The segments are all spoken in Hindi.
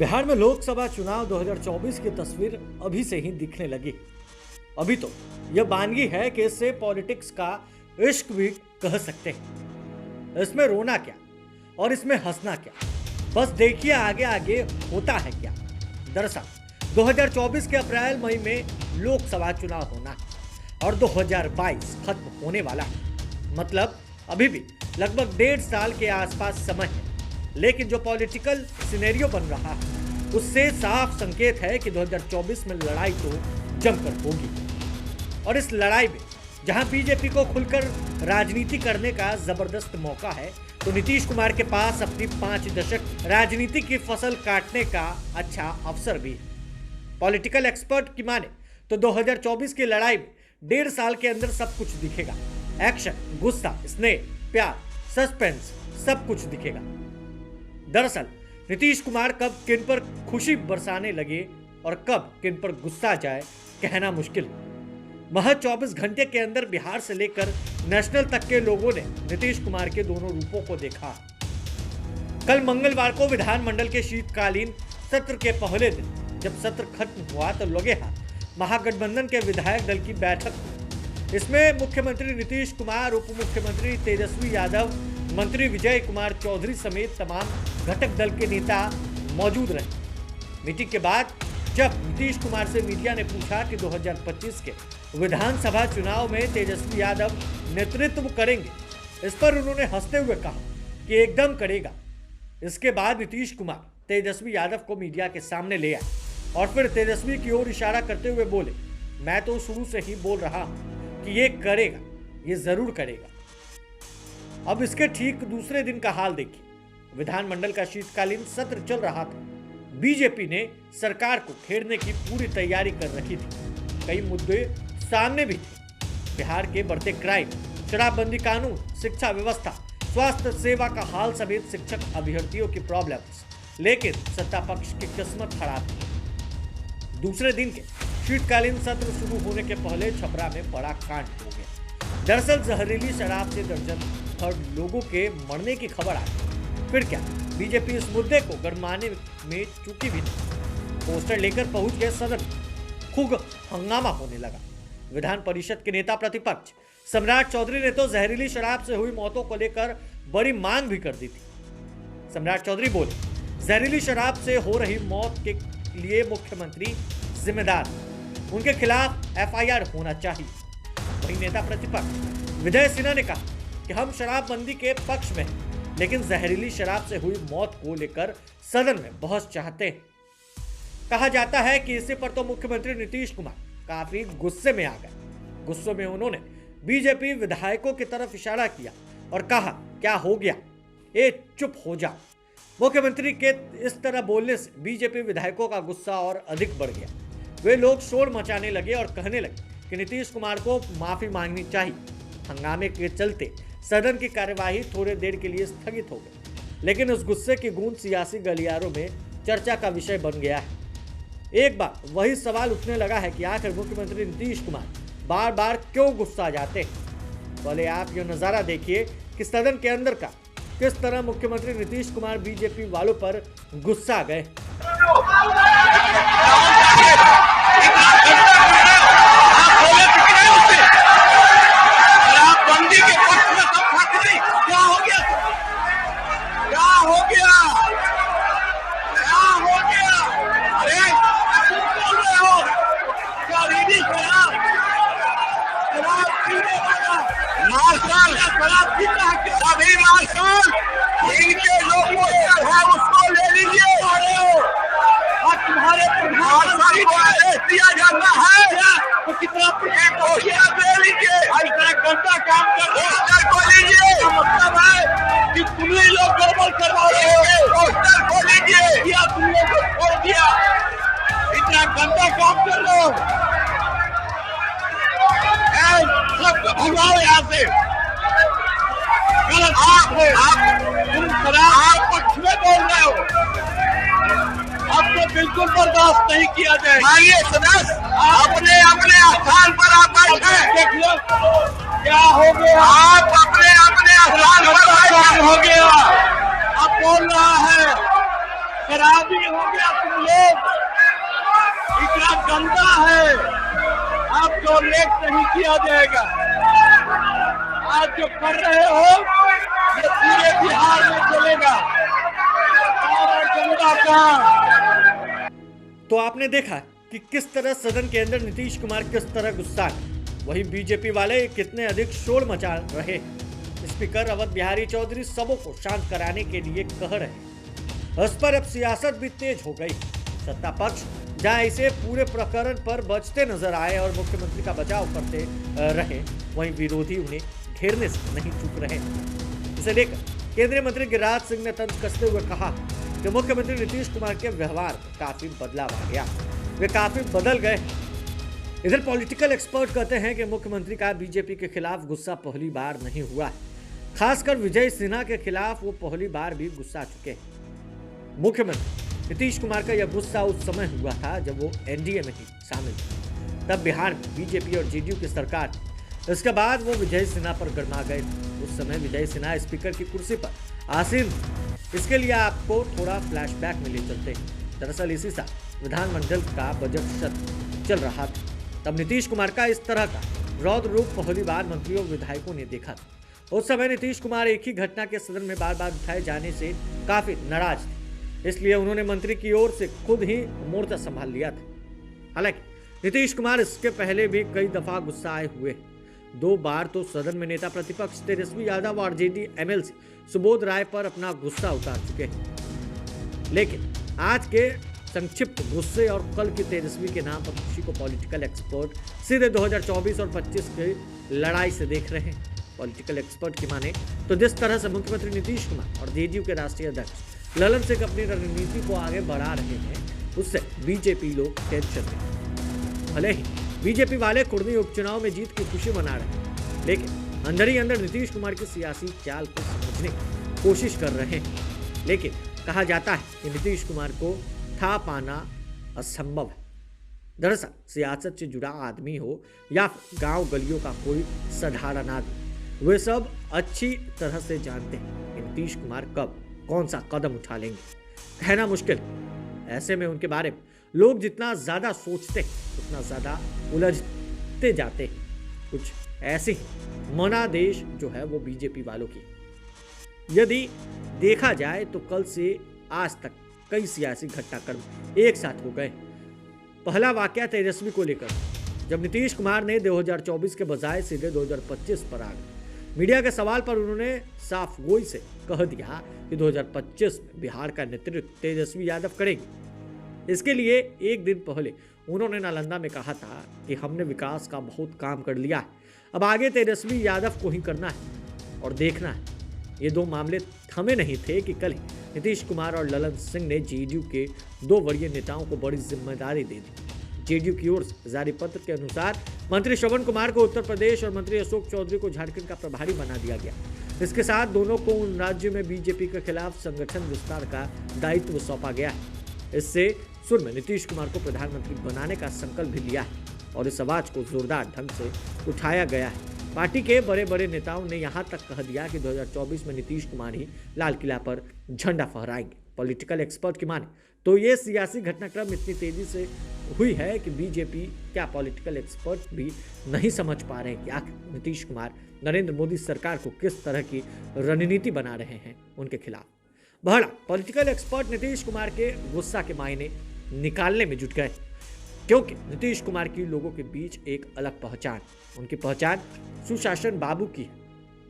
बिहार में लोकसभा चुनाव 2024 की तस्वीर अभी से ही दिखने लगी। अभी तो यह वानगी है कि इससे पॉलिटिक्स का इश्क भी कह सकते हैं। इसमें रोना क्या और इसमें हंसना क्या, बस देखिए आगे आगे होता है क्या। दरअसल 2024 के अप्रैल मई में लोकसभा चुनाव होना है और 2022 खत्म होने वाला है। मतलब अभी भी लगभग 1.5 साल के आसपास समय है, लेकिन जो पॉलिटिकल सिनेरियो बन रहा है उससे साफ संकेत है कि 2024 में लड़ाई तो जमकर होगी। और इस लड़ाई में जहां बीजेपी को खुलकर राजनीति करने का जबरदस्त मौका है, तो नीतीश कुमार के पास अपनी 5 दशक राजनीति की फसल काटने का अच्छा अवसर भी है। पॉलिटिकल एक्सपर्ट की माने तो 2024 की लड़ाई में 1.5 साल के अंदर सब कुछ दिखेगा। एक्शन, गुस्सा, स्नेह, प्यार, सस्पेंस, सब कुछ दिखेगा। दरअसल नीतीश कुमार कब किन पर खुशी बरसाने लगे और कब किन पर गुस्सा जाए कहना मुश्किल है। महज 24 घंटे के अंदर बिहार से लेकर नेशनल तक के लोगों ने नीतीश कुमार के दोनों रूपों को देखा। कल मंगलवार को विधानमंडल के शीतकालीन सत्र के पहले दिन जब सत्र खत्म हुआ तो लगे हाथ महागठबंधन के विधायक दल की बैठक हुई। इसमें मुख्यमंत्री नीतीश कुमार, उप मुख्यमंत्री तेजस्वी यादव, मंत्री विजय कुमार चौधरी समेत तमाम घटक दल के नेता मौजूद रहे। मीटिंग के बाद जब नीतीश कुमार से मीडिया ने पूछा कि 2025 के विधानसभा चुनाव में तेजस्वी यादव नेतृत्व करेंगे, इस पर उन्होंने हंसते हुए कहा कि एकदम करेगा। इसके बाद नीतीश कुमार तेजस्वी यादव को मीडिया के सामने ले आए और फिर तेजस्वी की ओर इशारा करते हुए बोले, मैं तो शुरू से ही बोल रहा हूं कि ये करेगा, ये जरूर करेगा। अब इसके ठीक दूसरे दिन का हाल देखिए। विधानमंडल का शीतकालीन सत्र चल रहा था। बीजेपी ने सरकार को घेरने की पूरी तैयारी कर रखी थी। कई मुद्दे सामने भी थे। बिहार के बढ़ते क्राइम, शराबबंदी कानून, शिक्षा व्यवस्था, स्वास्थ्य सेवा का हाल समेत शिक्षक अभ्यर्थियों की प्रॉब्लम्स। लेकिन सत्ता पक्ष की किस्मत खराब थी। दूसरे दिन के शीतकालीन सत्र शुरू होने के पहले छपरा में बड़ा कांड हो गया। दरअसल जहरीली शराब से दर्जन भर लोगों के मरने की खबर आई। फिर क्या, बीजेपी इस मुद्दे को गरमाने में चूकी भी नहीं। पोस्टर लेकर पहुंच गए सदन, खूब हंगामा होने लगा। विधान परिषद के नेता प्रतिपक्ष सम्राट चौधरी ने तो जहरीली शराब से हुई मौतों को लेकर बड़ी मांग भी कर दी थी। सम्राट चौधरी बोले, जहरीली शराब से हो रही मौत के लिए मुख्यमंत्री जिम्मेदार, उनके खिलाफ एफआईआर होना चाहिए। वहीं नेता प्रतिपक्ष विजय सिन्हा ने कहा कि हम शराबबंदी के पक्ष में हैं, लेकिन जहरीली शराब से हुई मौत को लेकर सदन में बहस चाहते हैं। कहा जाता है कि इसी पर तो मुख्यमंत्री नीतीश कुमार काफी गुस्से में आ गए। गुस्से में उन्होंने बीजेपी विधायकों की तरफ इशारा किया और कहा, क्या हो गया, ए चुप हो जा। मुख्यमंत्री के इस तरह बोलने से बीजेपी विधायकों का गुस्सा और अधिक बढ़ गया। वे लोग शोर मचाने लगे और कहने लगे कि नीतीश कुमार को माफी मांगनी चाहिए। हंगामे के चलते सदन की कार्यवाही थोड़ी देर के लिए स्थगित हो गई, लेकिन उस गुस्से की गूंज सियासी गलियारों में चर्चा का विषय बन गया है। एक बार वही सवाल उठने लगा है कि आखिर मुख्यमंत्री नीतीश कुमार बार बार क्यों गुस्सा जाते हैं। पहले आप ये नजारा देखिए कि सदन के अंदर का किस तरह मुख्यमंत्री नीतीश कुमार बीजेपी वालों पर गुस्सा गए। सभी मार्शल इनके लोगों है उसको ले लीजिए और तुम्हारे मार्शल को आदेश दिया जाता है तो कितना पोस्टर ले लीजिए, गंदा काम कर पोस्टर को लीजिए। मतलब है कि तुम ही लोग गड़बड़ करवा रहे हो। पोस्टर को लीजिए, क्या तुम लोग को छोड़ दिया, इतना गंदा काम कर रहे हो। सबको भगाओ यहाँ से। आप पक्ष में बोल रहे हो, आपको बिल्कुल बर्दाश्त नहीं किया जाएगा। सदस्य अपने अपने स्थान पर आप बैठे, देख लो क्या हो गया। आप अपने अपने स्थान पर बैठे हो गया। अब बोल रहा है खराबी हो गया तुम लोग, इतना गंदा है, आप टॉलरेट नहीं किया जाएगा। आज जो कर रहे हो ये पूरे बिहार में चलेगा और गंदा काम। तो आपने देखा कि किस तरह सदन के अंदर नीतीश कुमार किस तरह गुस्सा है, वहीं बीजेपी वाले कितने अधिक शोर मचा रहे। स्पीकर अवध बिहारी चौधरी सबों को शांत कराने के लिए कह रहे। इस पर अब सियासत भी तेज हो गई। सत्ता पक्ष जहां इसे पूरे प्रकरण पर बचते नजर आए और मुख्यमंत्री का बचाव करते रहे, वहीं विरोधी उन्हें घेरने से नहीं चूक रहे। इसे लेकर केंद्रीय मंत्री गिरिराज सिंह ने तंज कसते हुए कहा कि मुख्यमंत्री नीतीश कुमार के व्यवहार में काफी बदलाव आ गया, वे काफी बदल गए। इधर पॉलिटिकल एक्सपर्ट कहते हैं कि मुख्यमंत्री का बीजेपी के खिलाफ गुस्सा पहली बार नहीं हुआ है। खासकर विजय सिन्हा के खिलाफ वो पहली बार भी गुस्सा चुके हैं। मुख्यमंत्री नीतीश कुमार का यह गुस्सा उस समय हुआ था जब वो एनडीए में ही शामिल थे, तब बिहार में बीजेपी और जेडीयू की सरकार। इसके बाद वो विजय सिन्हा पर गरमा गए। उस समय विजय सिन्हा स्पीकर की कुर्सी पर आसीन थे। इसके लिए आपको थोड़ा फ्लैशबैक में ले चलते हैं। दरअसल इसी साल विधानमंडल का बजट सत्र चल रहा था, तब नीतीश कुमार का इस तरह का रौद्र रूप पहली बार मंत्रियों विधायकों ने देखा था। उस समय नीतीश कुमार एक ही घटना के सदन में बार बार उठाए जाने से काफी नाराज थे, इसलिए उन्होंने मंत्री की ओर से खुद ही मोर्चा संभाल लिया था। हालांकि नीतीश कुमार इसके पहले भी कई दफा गुस्साए हुए। 2 बार तो सदन में नेता प्रतिपक्ष तेजस्वी यादव और जेडी एमएलसी सुबोध राय पर अपना गुस्सा उतार चुके हैं। लेकिन आज के संक्षिप्त गुस्से और कल की तेजस्वी के नाम पर खुशी को पॉलिटिकल एक्सपर्ट सीधे 2024 और 25 की लड़ाई से देख रहे हैं। पॉलिटिकल एक्सपर्ट की माने तो जिस तरह से मुख्यमंत्री नीतीश कुमार और जेडीयू के राष्ट्रीय अध्यक्ष ललन सिंह अपनी रणनीति को आगे बढ़ा रहे हैं, उससे बीजेपी लोग टेंशन में। भले ही बीजेपी वाले कुर्मी उपचुनाव में जीत की खुशी मना रहे हैं, लेकिन अंदर ही अंदर नीतीश कुमार की सियासी चाल को समझने की कोशिश कर रहे हैं। लेकिन कहा जाता है कि नीतीश कुमार को था पाना असंभव है। दरअसल सियासत से जुड़ा आदमी हो या गांव गलियों का कोई साधारण आदमी, वे सब अच्छी तरह से जानते हैं कि नीतीश कुमार कब कौन सा कदम उठा लेंगे, कहना मुश्किल। ऐसे में उनके बारे में लोग जितना ज्यादा सोचते हैं उतना ज्यादा उलझते जाते हैं। कुछ ऐसी मनादेश जो है वो बीजेपी वालों की। यदि देखा जाए तो कल से आज तक कई सियासी घटनाक्रम एक साथ हो गए। पहला वाकया तेजस्वी को लेकर, जब नीतीश कुमार ने 2024 के बजाय सीधे 2025 पर आ गए। मीडिया के सवाल पर उन्होंने साफ गोई से कह दिया कि 2025 में बिहार का नेतृत्व तेजस्वी यादव करेंगे। इसके लिए एक दिन पहले उन्होंने नालंदा में कहा था कि हमने विकास का बहुत काम कर लिया है, अब आगे तेजस्वी यादव को ही करना है और देखना है। ये 2 मामले थमे नहीं थे कि कल नीतीश कुमार और ललन सिंह ने जेडीयू के 2 वरीय नेताओं को बड़ी जिम्मेदारी दे दी। जेडीयू की ओर से जारी पत्र के अनुसार मंत्री श्रवण कुमार को उत्तर प्रदेश और मंत्री अशोक चौधरी को झारखंड का प्रभारी बना दिया गया। इसके साथ दोनों को उन राज्यों में बीजेपी के खिलाफ संगठन विस्तार का दायित्व सौंपा गया है। इससे सुर में नीतीश कुमार को प्रधानमंत्री बनाने का संकल्प भी लिया है और इस आवाज को जोरदार ढंग से उठाया गया है। पार्टी के बड़े बड़े नेताओं ने यहां तक कह दिया कि 2024 में नीतीश कुमार ही लाल किला पर झंडा फहराएंगे। पॉलिटिकल एक्सपर्ट की माने तो ये सियासी घटनाक्रम इतनी तेजी से हुई है कि बीजेपी क्या पॉलिटिकल एक्सपर्ट भी नहीं समझ पा रहे कि आखिर नीतीश कुमार नरेंद्र मोदी सरकार को किस तरह की रणनीति बना रहे हैं उनके खिलाफ। बहरा पॉलिटिकल एक्सपर्ट नीतीश कुमार के गुस्सा के मायने निकालने में जुट गए, क्योंकि नीतीश कुमार की लोगों के बीच एक अलग पहचान, उनकी पहचान सुशासन बाबू की है,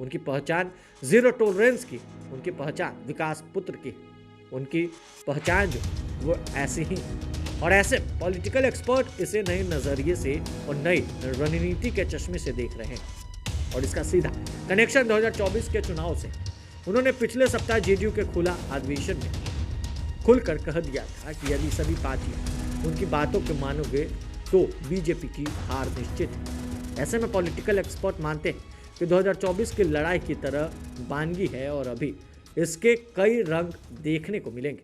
उनकी पहचान जीरो टॉलरेंस की, उनकी पहचान विकास पुत्र की, उनकी पहचान जो वो ऐसी ही। और ऐसे पॉलिटिकल एक्सपर्ट इसे नए नजरिए से और नई रणनीति के चश्मे से देख रहे हैं और इसका सीधा कनेक्शन 2024 के चुनाव से। उन्होंने पिछले सप्ताह जेडीयू के खुला अधिवेशन में खुलकर कह दिया था कि यदि सभी पार्टियां उनकी बातों को मानोगे तो बीजेपी की हार निश्चित है। ऐसे में पॉलिटिकल एक्सपर्ट मानते हैं कि 2024 की लड़ाई की तरह बानगी है और अभी इसके कई रंग देखने को मिलेंगे।